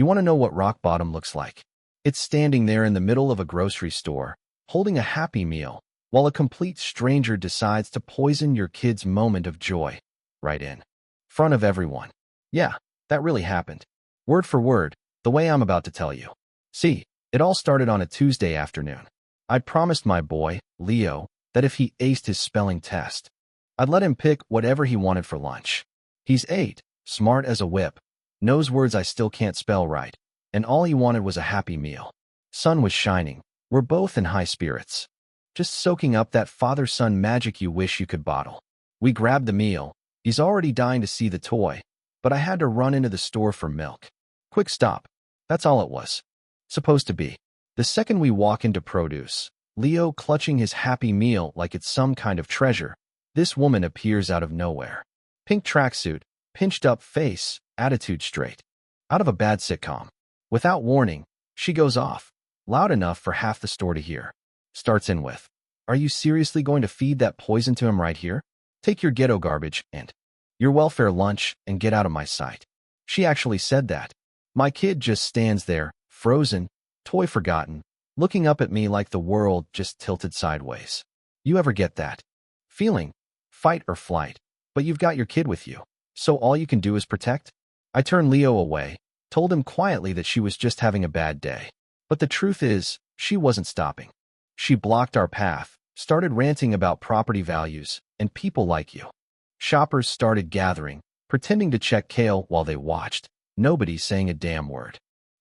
You want to know what rock bottom looks like? It's standing there in the middle of a grocery store, holding a Happy Meal, while a complete stranger decides to poison your kid's moment of joy, right in front of everyone. Yeah, that really happened. Word for word, the way I'm about to tell you. See, it all started on a Tuesday afternoon. I'd promised my boy, Leo, that if he aced his spelling test, I'd let him pick whatever he wanted for lunch. He's 8, smart as a whip, knows words I still can't spell right, and all he wanted was a Happy Meal. Sun was shining. We're both in high spirits, just soaking up that father-son magic you wish you could bottle. We grabbed the meal. He's already dying to see the toy, but I had to run into the store for milk. Quick stop. That's all it was supposed to be. The second we walk into produce, Leo clutching his Happy Meal like it's some kind of treasure, this woman appears out of nowhere. Pink tracksuit, pinched up face, attitude straight. Out of a bad sitcom. Without warning, she goes off, loud enough for half the store to hear. Starts in with, "Are you seriously going to feed that poison to him right here? Take your ghetto garbage and your welfare lunch and get out of my sight." She actually said that. My kid just stands there, frozen, toy forgotten, looking up at me like the world just tilted sideways. You ever get that feeling? Fight or flight, but you've got your kid with you, so all you can do is protect? I turned Leo away, told him quietly that she was just having a bad day. But the truth is, she wasn't stopping. She blocked our path, started ranting about property values and people like you. Shoppers started gathering, pretending to check kale while they watched, nobody saying a damn word.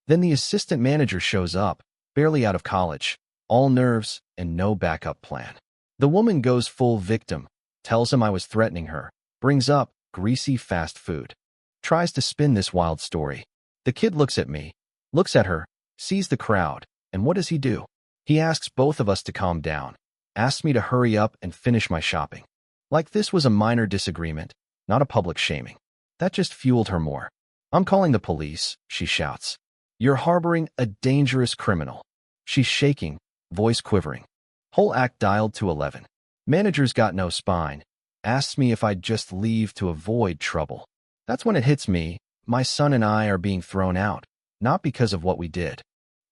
Then the assistant manager shows up, barely out of college, all nerves and no backup plan. The woman goes full victim, tells him I was threatening her, brings up greasy fast food. Tries to spin this wild story. The kid looks at me, looks at her, sees the crowd, and what does he do? He asks both of us to calm down, asks me to hurry up and finish my shopping. Like this was a minor disagreement, not a public shaming. That just fueled her more. "I'm calling the police," she shouts. "You're harboring a dangerous criminal." She's shaking, voice quivering. Whole act dialed to 11. Manager's got no spine. Asks me if I'd just leave to avoid trouble. That's when it hits me. My son and I are being thrown out, not because of what we did,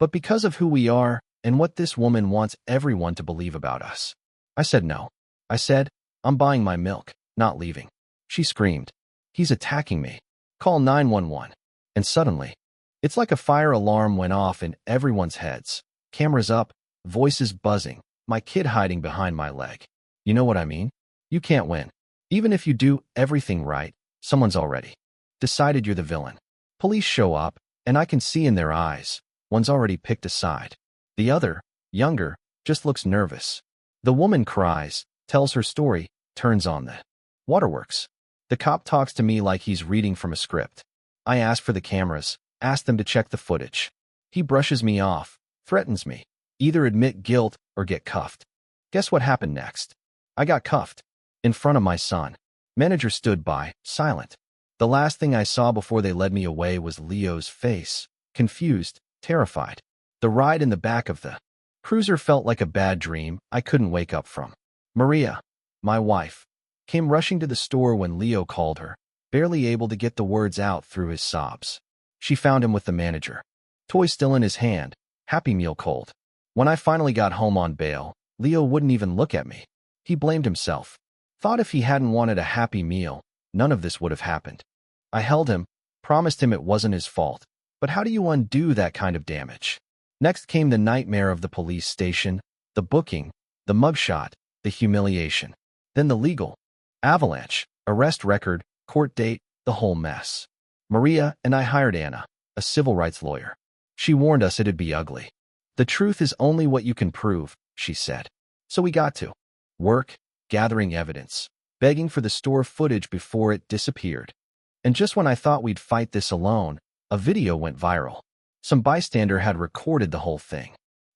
but because of who we are and what this woman wants everyone to believe about us. I said no. I said, "I'm buying my milk, not leaving." She screamed, "He's attacking me. Call 911. And suddenly, it's like a fire alarm went off in everyone's heads. Cameras up, voices buzzing, my kid hiding behind my leg. You know what I mean? You can't win. Even if you do everything right, someone's already decided you're the villain. Police show up, and I can see in their eyes, one's already picked a side. The other, younger, just looks nervous. The woman cries, tells her story, turns on the waterworks. The cop talks to me like he's reading from a script. I ask for the cameras, ask them to check the footage. He brushes me off, threatens me. Either admit guilt or get cuffed. Guess what happened next? I got cuffed. In front of my son. Manager stood by, silent. The last thing I saw before they led me away was Leo's face, confused, terrified. The ride in the back of the cruiser felt like a bad dream I couldn't wake up from. Maria, my wife, came rushing to the store when Leo called her, barely able to get the words out through his sobs. She found him with the manager. Toy still in his hand, Happy Meal cold. When I finally got home on bail, Leo wouldn't even look at me. He blamed himself. Thought if he hadn't wanted a Happy Meal, none of this would have happened. I held him, promised him it wasn't his fault. But how do you undo that kind of damage? Next came the nightmare of the police station, the booking, the mugshot, the humiliation. Then the legal avalanche, arrest record, court date, the whole mess. Maria and I hired Anna, a civil rights lawyer. She warned us it'd be ugly. The truth is only what you can prove, she said. So we got to work, gathering evidence, begging for the store footage before it disappeared. And just when I thought we'd fight this alone, a video went viral. Some bystander had recorded the whole thing.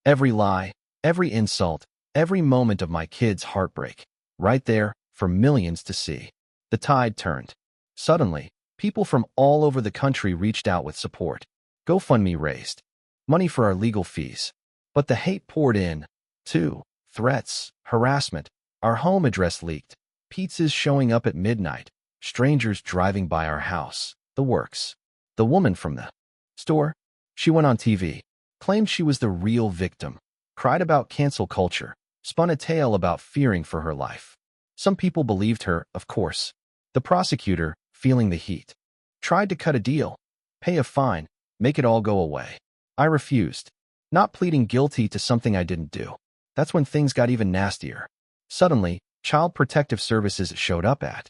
Every lie, every insult, every moment of my kid's heartbreak, right there for millions to see. The tide turned. Suddenly, people from all over the country reached out with support. GoFundMe raised money for our legal fees. But the hate poured in, too. Threats, harassment, our home address leaked, pizzas showing up at midnight, strangers driving by our house, the works. The woman from the store She went on TV, claimed she was the real victim, cried about cancel culture, spun a tale about fearing for her life. Some people believed her, of course. The prosecutor, feeling the heat, tried to cut a deal, pay a fine, make it all go away. I refused, not pleading guilty to something I didn't do. That's when things got even nastier. Suddenly, Child Protective Services showed up at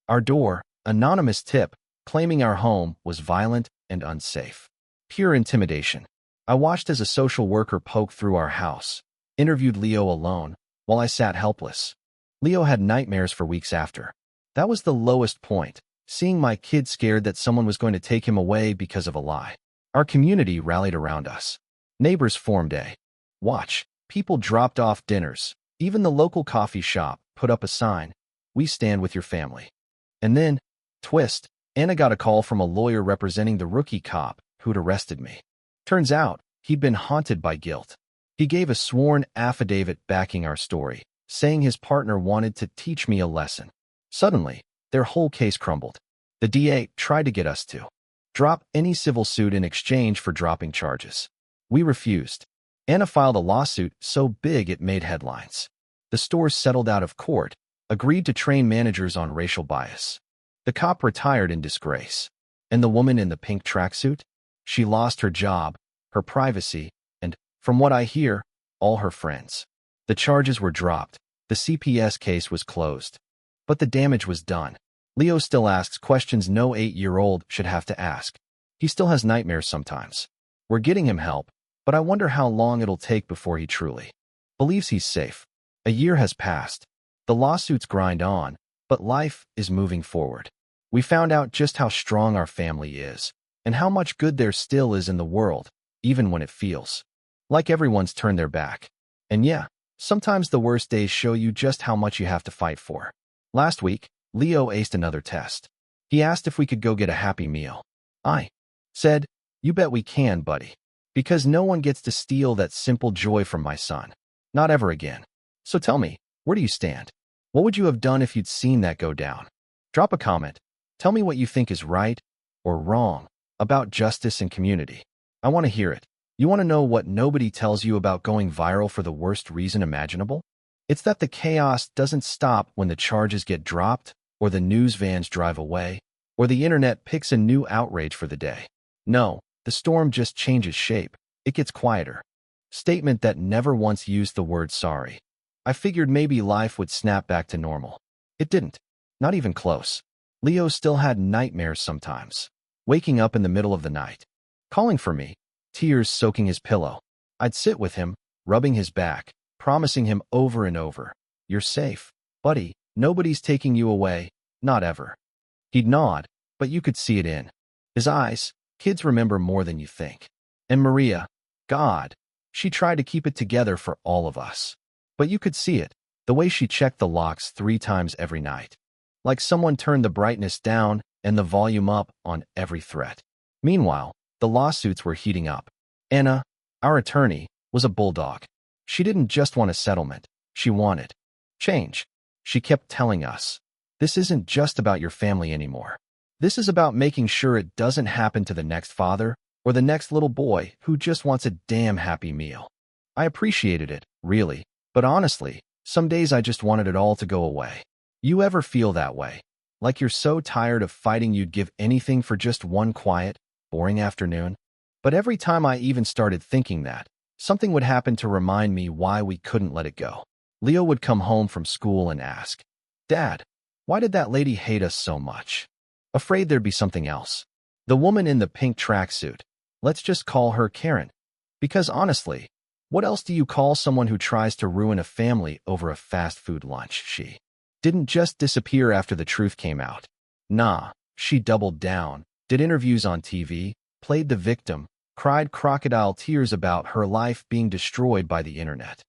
our door, anonymous tip, claiming our home was violent and unsafe. Pure intimidation. I watched as a social worker poked through our house, interviewed Leo alone, while I sat helpless. Leo had nightmares for weeks after. That was the lowest point, seeing my kid scared that someone was going to take him away because of a lie. Our community rallied around us. Neighbors formed a watch. People dropped off dinners. Even the local coffee shop put up a sign, "We stand with your family." And then, twist, Anna got a call from a lawyer representing the rookie cop who'd arrested me. Turns out, he'd been haunted by guilt. He gave a sworn affidavit backing our story, saying his partner wanted to teach me a lesson. Suddenly, their whole case crumbled. The DA tried to get us to drop any civil suit in exchange for dropping charges. We refused. Anna filed a lawsuit so big it made headlines. The stores settled out of court, agreed to train managers on racial bias. The cop retired in disgrace. And the woman in the pink tracksuit? She lost her job, her privacy, and, from what I hear, all her friends. The charges were dropped. The CPS case was closed. But the damage was done. Leo still asks questions no 8-year-old should have to ask. He still has nightmares sometimes. We're getting him help, but I wonder how long it'll take before he truly believes he's safe. A year has passed. The lawsuits grind on, but life is moving forward. We found out just how strong our family is, and how much good there still is in the world, even when it feels like everyone's turned their back. And yeah, sometimes the worst days show you just how much you have to fight for. Last week, Leo aced another test. He asked if we could go get a Happy Meal. I said, "You bet we can, buddy. Because no one gets to steal that simple joy from my son. Not ever again." So tell me, where do you stand? What would you have done if you'd seen that go down? Drop a comment. Tell me what you think is right or wrong about justice and community. I want to hear it. You want to know what nobody tells you about going viral for the worst reason imaginable? It's that the chaos doesn't stop when the charges get dropped, or the news vans drive away, or the internet picks a new outrage for the day. No, the storm just changes shape. It gets quieter. Statement that never once used the word sorry. I figured maybe life would snap back to normal. It didn't. Not even close. Leo still had nightmares sometimes. Waking up in the middle of the night. Calling for me. Tears soaking his pillow. I'd sit with him, rubbing his back, promising him over and over, "You're safe, buddy. Nobody's taking you away. Not ever." He'd nod, but you could see it in his eyes. Kids remember more than you think. And Maria, God, she tried to keep it together for all of us. But you could see it, the way she checked the locks 3 times every night. Like someone turned the brightness down and the volume up on every threat. Meanwhile, the lawsuits were heating up. Anna, our attorney, was a bulldog. She didn't just want a settlement. She wanted change. She kept telling us, "This isn't just about your family anymore. This is about making sure it doesn't happen to the next father or the next little boy who just wants a damn Happy Meal." I appreciated it, really, but honestly, some days I just wanted it all to go away. You ever feel that way? Like you're so tired of fighting you'd give anything for just one quiet, boring afternoon? But every time I even started thinking that, something would happen to remind me why we couldn't let it go. Leo would come home from school and ask, "Dad, why did that lady hate us so much?" Afraid there'd be something else. The woman in the pink tracksuit. Let's just call her Karen. Because honestly, what else do you call someone who tries to ruin a family over a fast food lunch? She didn't just disappear after the truth came out. Nah, she doubled down, did interviews on TV, played the victim, cried crocodile tears about her life being destroyed by the internet.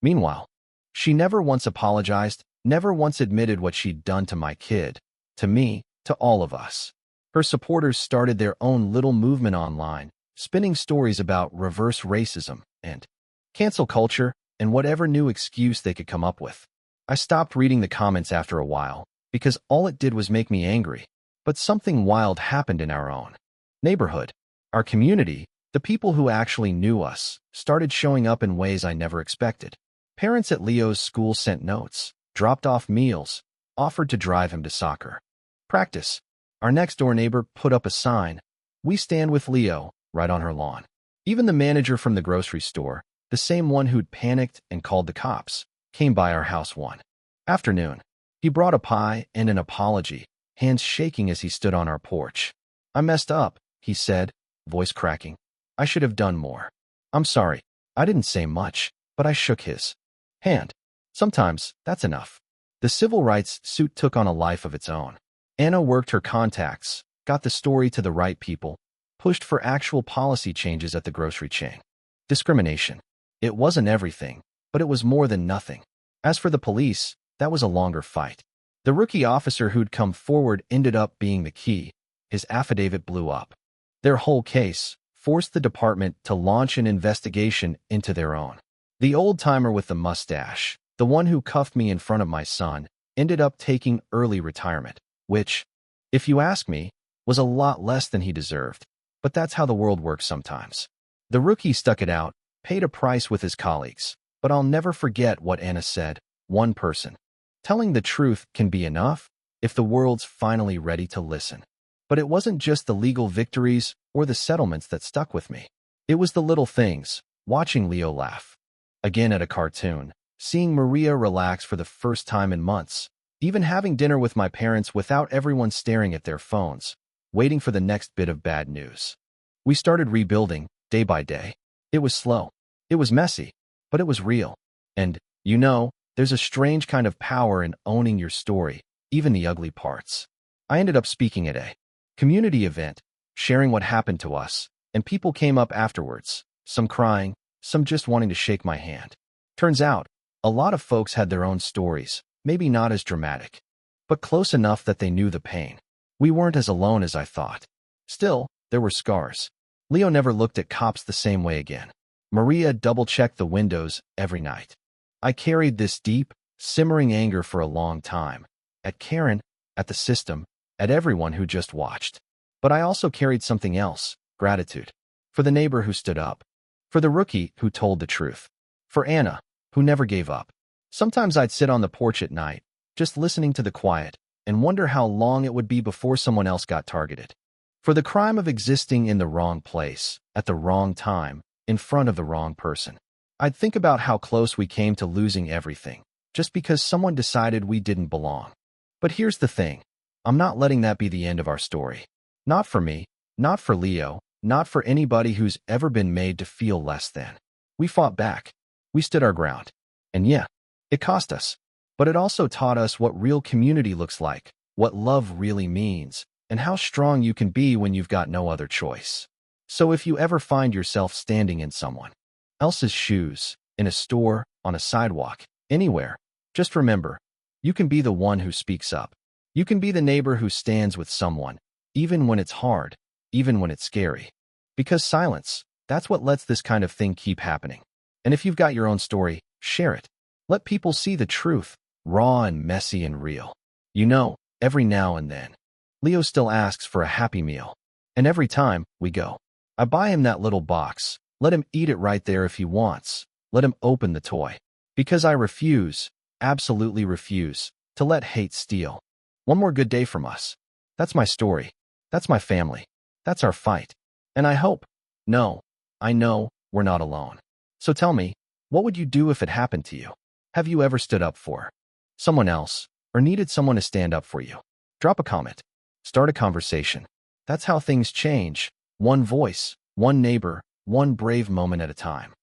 Meanwhile, she never once apologized, never once admitted what she'd done to my kid, to me, to all of us. Her supporters started their own little movement online, spinning stories about reverse racism and cancel culture and whatever new excuse they could come up with. I stopped reading the comments after a while, because all it did was make me angry. But something wild happened in our own neighborhood. Our community, The people who actually knew us started showing up in ways I never expected. Parents at Leo's school sent notes, dropped off meals, offered to drive him to soccer practice. Our next-door neighbor put up a sign, "We stand with Leo," right on her lawn. Even the manager from the grocery store, the same one who'd panicked and called the cops, came by our house one afternoon. He brought a pie and an apology, hands shaking as he stood on our porch. "I messed up," he said, voice cracking. "I should have done more. I'm sorry." I didn't say much, but I shook his hand. Sometimes that's enough. The civil rights suit took on a life of its own. Anna worked her contacts, got the story to the right people, pushed for actual policy changes at the grocery chain. Discrimination. It wasn't everything, but it was more than nothing. As for the police, that was a longer fight. The rookie officer who'd come forward ended up being the key. His affidavit blew up. Their whole case forced the department to launch an investigation into their own. The old-timer with the mustache, the one who cuffed me in front of my son, ended up taking early retirement, which, if you ask me, was a lot less than he deserved. But that's how the world works sometimes. The rookie stuck it out, paid a price with his colleagues. But I'll never forget what Anna said, "One person. Telling the truth can be enough if the world's finally ready to listen." But it wasn't just the legal victories or the settlements that stuck with me. It was the little things, watching Leo laugh again at a cartoon, seeing Maria relax for the first time in months, even having dinner with my parents without everyone staring at their phones, waiting for the next bit of bad news. We started rebuilding, day by day. It was slow. It was messy, but it was real. And, there's a strange kind of power in owning your story, even the ugly parts. I ended up speaking at a community event, sharing what happened to us, and people came up afterwards, some crying, some just wanting to shake my hand. Turns out, a lot of folks had their own stories, maybe not as dramatic, but close enough that they knew the pain. We weren't as alone as I thought. Still, there were scars. Leo never looked at cops the same way again. Maria double-checked the windows every night. I carried this deep, simmering anger for a long time. At Karen, at the system, at everyone who just watched. But I also carried something else, gratitude. For the neighbor who stood up. For the rookie who told the truth. For Anna, who never gave up. Sometimes I'd sit on the porch at night, just listening to the quiet, and wonder how long it would be before someone else got targeted. For the crime of existing in the wrong place, at the wrong time, in front of the wrong person. I'd think about how close we came to losing everything, just because someone decided we didn't belong. But here's the thing. I'm not letting that be the end of our story. Not for me, not for Leo, not for anybody who's ever been made to feel less than. We fought back. We stood our ground. And yeah, it cost us. But it also taught us what real community looks like, what love really means, and how strong you can be when you've got no other choice. So if you ever find yourself standing in someone else's shoes, in a store, on a sidewalk, anywhere, just remember, you can be the one who speaks up. You can be the neighbor who stands with someone, even when it's hard, even when it's scary. Because silence, that's what lets this kind of thing keep happening. And if you've got your own story, share it. Let people see the truth, raw and messy and real. Every now and then, Leo still asks for a Happy Meal. And every time we go, I buy him that little box. Let him eat it right there if he wants. Let him open the toy. Because I refuse, absolutely refuse, to let hate steal. One more good day from us. That's my story. That's my family. That's our fight. And I know we're not alone. So tell me, what would you do if it happened to you? Have you ever stood up for someone else, or needed someone to stand up for you? Drop a comment. Start a conversation. That's how things change. One voice, one neighbor, one brave moment at a time.